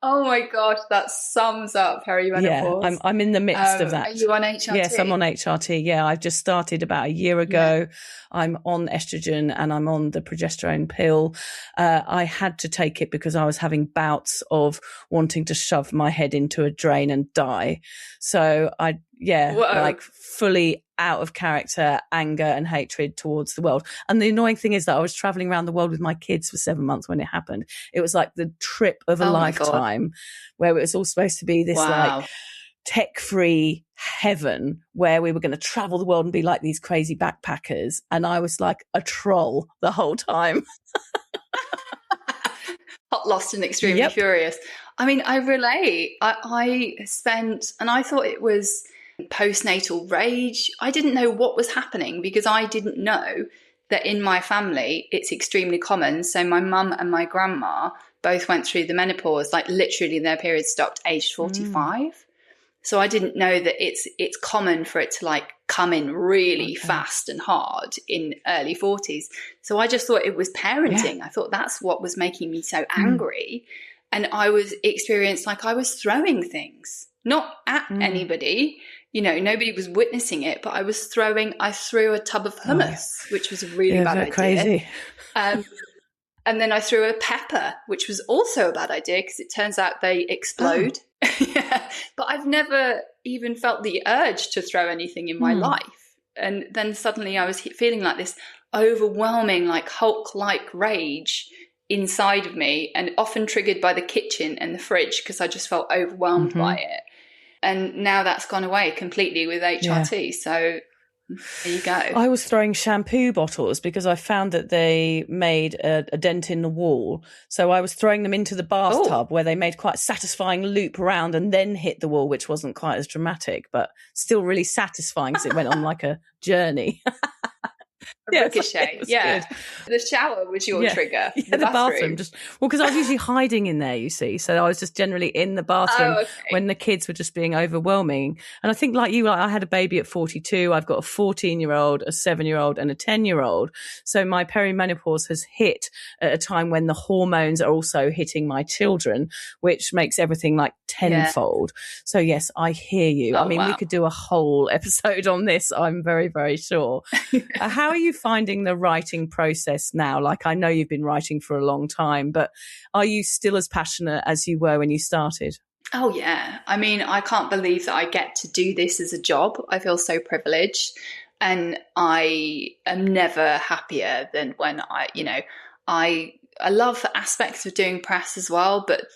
Oh my gosh, that sums up perimenopause. Yeah, I'm in the midst of that. Are you on HRT? Yes, I'm on HRT. Yeah, I've just started about a year ago. Yeah. I'm on estrogen and I'm on the progesterone pill. I had to take it because I was having bouts of wanting to shove my head into a drain and die. So like fully out of character, anger and hatred towards the world. And the annoying thing is that I was traveling around the world with my kids for 7 months when it happened. It was like the trip of a lifetime where it was all supposed to be this like tech-free heaven where we were going to travel the world and be like these crazy backpackers. And I was like a troll the whole time. Hot, lost and extremely furious. I mean, I relate. I spent, and I thought it was postnatal rage. I didn't know what was happening because I didn't know that in my family it's extremely common. So my mum and my grandma both went through the menopause, like literally their period stopped aged 45. So I didn't know that it's common for it to like come in really fast and hard in early 40s. So I just thought it was parenting. Yeah. I thought that's what was making me so angry. And I was experienced like I was throwing things, not at anybody. Nobody was witnessing it, but I threw a tub of hummus, which was a really bad idea. Crazy. And then I threw a pepper, which was also a bad idea because it turns out they explode. But I've never even felt the urge to throw anything in my life. And then suddenly I was feeling like this overwhelming, like Hulk-like rage inside of me, and often triggered by the kitchen and the fridge because I just felt overwhelmed by it. And now that's gone away completely with HRT. So there you go. I was throwing shampoo bottles because I found that they made a dent in the wall. So I was throwing them into the bathtub where they made quite a satisfying loop around and then hit the wall, which wasn't quite as dramatic, but still really satisfying because it went on like a journey. ricochet. Good. The shower was your trigger. Yeah, the bathroom. Because I was usually hiding in there, you see. So I was just generally in the bathroom when the kids were just being overwhelming. And I think like you, I had a baby at 42. I've got a 14-year-old, a 7-year-old and a 10-year-old. So my perimenopause has hit at a time when the hormones are also hitting my children, which makes everything like tenfold. So yes, I hear you. We could do a whole episode on this, I'm very, very sure. How are you finding the writing process now? Like, I know you've been writing for a long time, but are you still as passionate as you were when you started? Oh, yeah. I can't believe that I get to do this as a job. I feel so privileged, and I am never happier than when I love aspects of doing press as well, but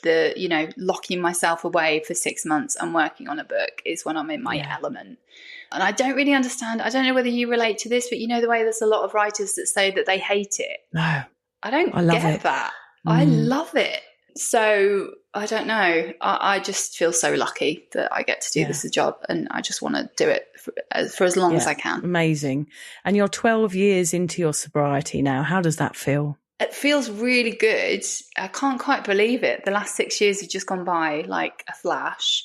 locking myself away for 6 months and working on a book is when I'm in my element. And I don't really understand. I don't know whether you relate to this, but you know the way there's a lot of writers that say that they hate it. No. I don't get that. I love it. So I don't know. I just feel so lucky that I get to do this as a job, and I just want to do it for as long as I can. Amazing. And you're 12 years into your sobriety now. How does that feel? It feels really good. I can't quite believe it. The last 6 years have just gone by like a flash.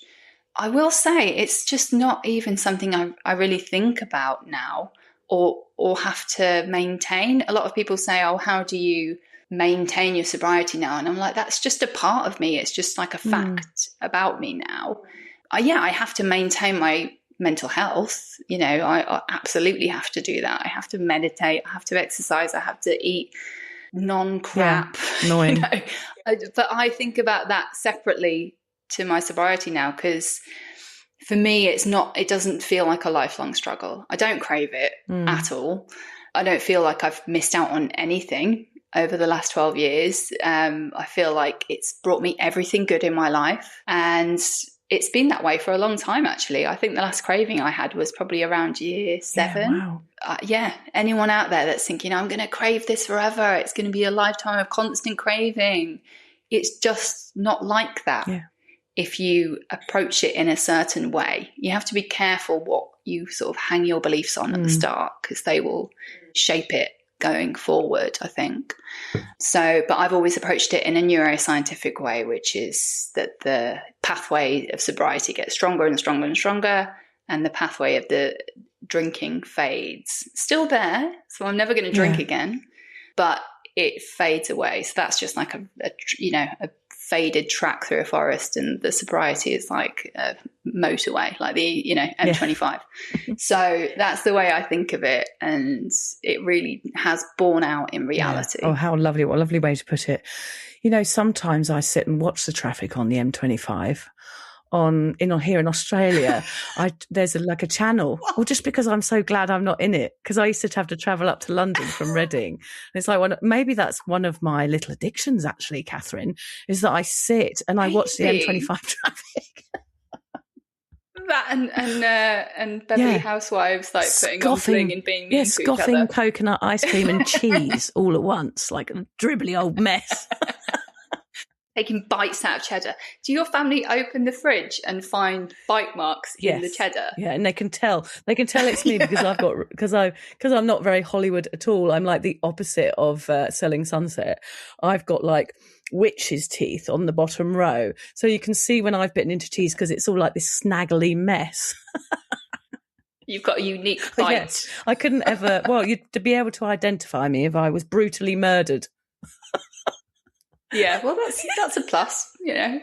I will say it's just not even something I really think about now or have to maintain. A lot of people say, oh, how do you maintain your sobriety now? And I'm like, that's just a part of me. It's just like a fact about me now. I have to maintain my mental health. I absolutely have to do that. I have to meditate. I have to exercise. I have to eat non-crap. Annoying. But I think about that separately to my sobriety now, because for me it doesn't feel like a lifelong struggle. I don't crave it at all. I don't feel like I've missed out on anything over the last 12 years. I feel like it's brought me everything good in my life, and it's been that way for a long time, actually. I think the last craving I had was probably around year 7. Anyone out there that's thinking, I'm going to crave this forever, it's going to be a lifetime of constant craving, it's just not like that. If you approach it in a certain way. You have to be careful what you sort of hang your beliefs on at the start, because they will shape it going forward, I think. So, but I've always approached it in a neuroscientific way, which is that the pathway of sobriety gets stronger and stronger and stronger, and the pathway of the drinking fades. Still there, so I'm never going to drink again, but it fades away. So that's just like a faded track through a forest, and the sobriety is like a motorway, like the M25. So that's the way I think of it, and it really has borne out in reality. Oh, how lovely. What a lovely way to put it. Sometimes I sit and watch the traffic on the M25 here in Australia. There's a channel, or just because I'm so glad I'm not in it, because I used to have to travel up to London from Reading. And it's like maybe that's one of my little addictions, actually, Catherine, is that I sit and I watch the M25 traffic. That and Beverly Housewives, like putting on bling and being mean to each scoffing other. coconut ice cream and cheese all at once, like a dribbly old mess. Taking bites out of cheddar. Do your family open the fridge and find bite marks in the cheddar? Yeah, and they can tell. They can tell it's me because I'm not very Hollywood at all. I'm like the opposite of Selling Sunset. I've got like witch's teeth on the bottom row, so you can see when I've bitten into cheese, because it's all like this snaggly mess. You've got a unique bite. Yes, I couldn't ever. Well, you'd to be able to identify me if I was brutally murdered. Yeah, well, that's a plus, Is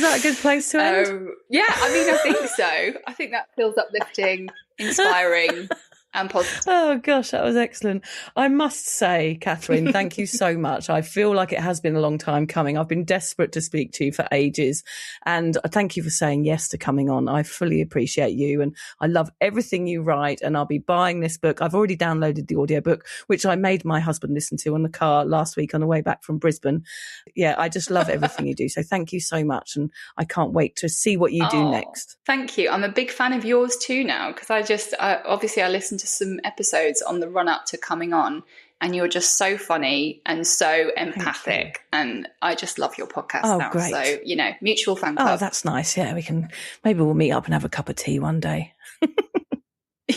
that a good place to end? Yeah, I think so. I think that feels uplifting, inspiring, and positive. Oh gosh, that was excellent. I must say, Catherine, thank you so much. I feel like it has been a long time coming. I've been desperate to speak to you for ages, and thank you for saying yes to coming on. I fully appreciate you, and I love everything you write, and I'll be buying this book. I've already downloaded the audiobook, which I made my husband listen to in the car last week on the way back from Brisbane. Yeah, I just love everything you do. So thank you so much, and I can't wait to see what you do next. Thank you. I'm a big fan of yours too now, because I listened to some episodes on the run up to coming on, and you're just so funny and so empathic, and I just love your podcast now. Great. So, mutual fan club. Oh, that's nice. Yeah, maybe we'll meet up and have a cup of tea one day.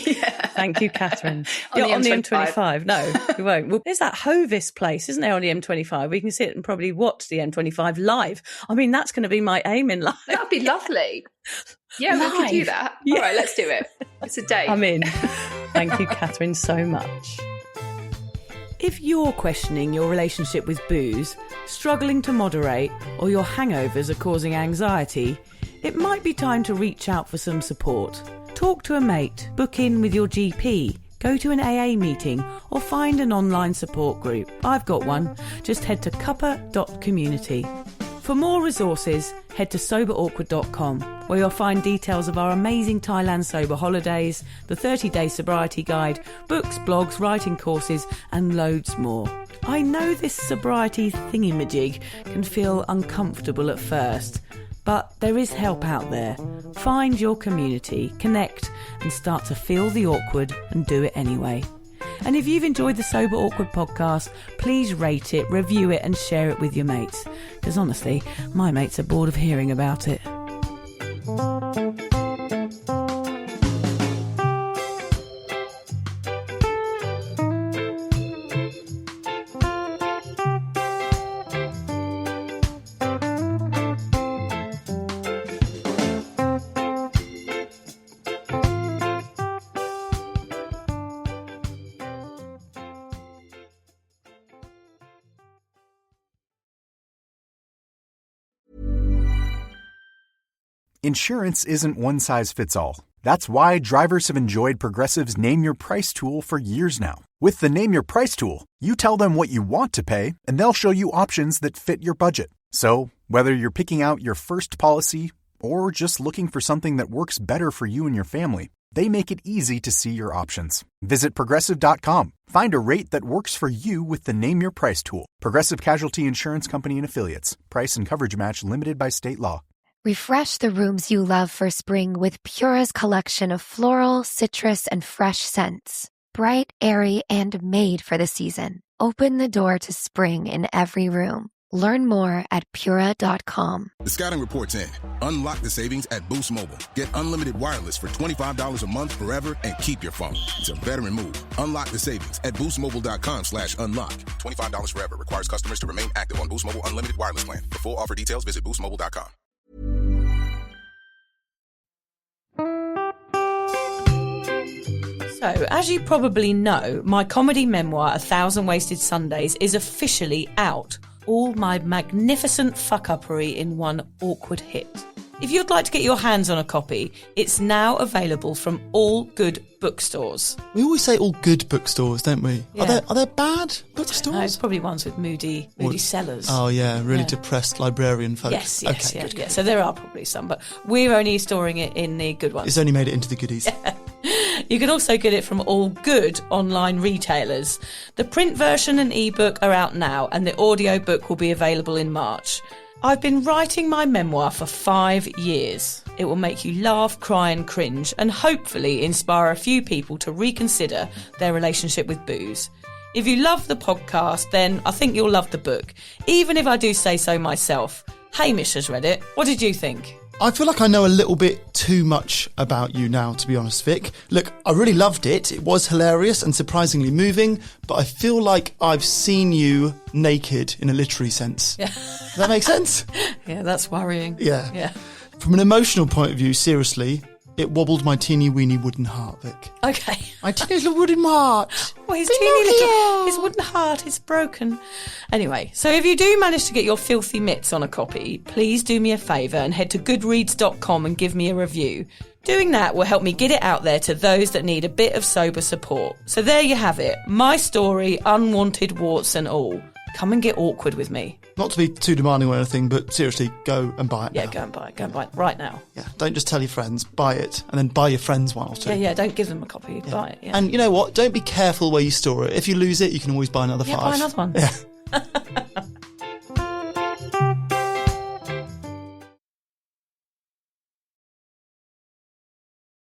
Yeah. Thank you, Catherine. On You're the on the M25. M25. No, we won't. Well, there's that Hovis place, isn't there, on the M25? We can sit and probably watch the M25 live. I mean, that's going to be my aim in life. That'd be lovely. Yeah, we could do that. Yeah. All right, let's do it. It's a date. I'm in. Thank you, Catherine, so much. If you're questioning your relationship with booze, struggling to moderate, or your hangovers are causing anxiety, it might be time to reach out for some support. Talk to a mate, book in with your GP, go to an AA meeting, or find an online support group. I've got one. Just head to cuppa.community. For more resources, head to soberawkward.com, where you'll find details of our amazing Thailand sober holidays, the 30-day sobriety guide, books, blogs, writing courses, and loads more. I know this sobriety thingamajig can feel uncomfortable at first, but there is help out there. Find your community, connect, and start to feel the awkward and do it anyway. And if you've enjoyed the Sober Awkward podcast, please rate it, review it, and share it with your mates. Because honestly, my mates are bored of hearing about it. Insurance isn't one size fits all. That's why drivers have enjoyed Progressive's Name Your Price tool for years now. With the Name Your Price tool, you tell them what you want to pay, and they'll show you options that fit your budget. So, whether you're picking out your first policy or just looking for something that works better for you and your family, they make it easy to see your options. Visit Progressive.com. Find a rate that works for you with the Name Your Price tool. Progressive Casualty Insurance Company and Affiliates. Price and coverage match limited by state law. Refresh the rooms you love for spring with Pura's collection of floral, citrus, and fresh scents. Bright, airy, and made for the season. Open the door to spring in every room. Learn more at Pura.com. The Scouting Report's in. Unlock the savings at Boost Mobile. Get unlimited wireless for $25 a month forever and keep your phone. It's a veteran move. Unlock the savings at boostmobile.com/unlock. $25 forever. Requires customers to remain active on Boost Mobile Unlimited Wireless Plan. For full offer details, visit boostmobile.com. So, as you probably know, my comedy memoir, 1,000 Wasted Sundays, is officially out. All my magnificent fuck-uppery in one awkward hit. If you'd like to get your hands on a copy, it's now available from all good bookstores. We always say all good bookstores, don't we? Yeah. Are there bad bookstores? No, it's probably ones with moody sellers. Oh, yeah, really depressed librarian folk. Yes, okay, good. So there are probably some, but we're only storing it in the good ones. It's only made it into the goodies. You can also get it from all good online retailers. The print version and ebook are out now, and the audiobook will be available in March. I've been writing my memoir for 5 years. It will make you laugh, cry and cringe, and hopefully inspire a few people to reconsider their relationship with booze. If you love the podcast, then I think you'll love the book, even if I do say so myself. Hamish has read it. What did you think? I feel like I know a little bit too much about you now, to be honest, Vic. Look, I really loved it. It was hilarious and surprisingly moving, but I feel like I've seen you naked in a literary sense. Yeah. Does that make sense? Yeah, that's worrying. Yeah. From an emotional point of view, seriously, it wobbled my teeny weeny wooden heart, Vic. Okay. My teeny little wooden heart. Well, his wooden heart is broken. Anyway, so if you do manage to get your filthy mitts on a copy, please do me a favour and head to goodreads.com and give me a review. Doing that will help me get it out there to those that need a bit of sober support. So there you have it. My story, unwanted warts and all. Come and get awkward with me. Not to be too demanding or anything, but seriously, go and buy it now. Yeah, go and buy it. Go and buy it right now. Yeah, don't just tell your friends, buy it, and then buy your friends one or two. Yeah, don't give them a copy, buy it. Yeah. And you know what? Don't be careful where you store it. If you lose it, you can always buy another 5. Yeah, buy another one. Yeah.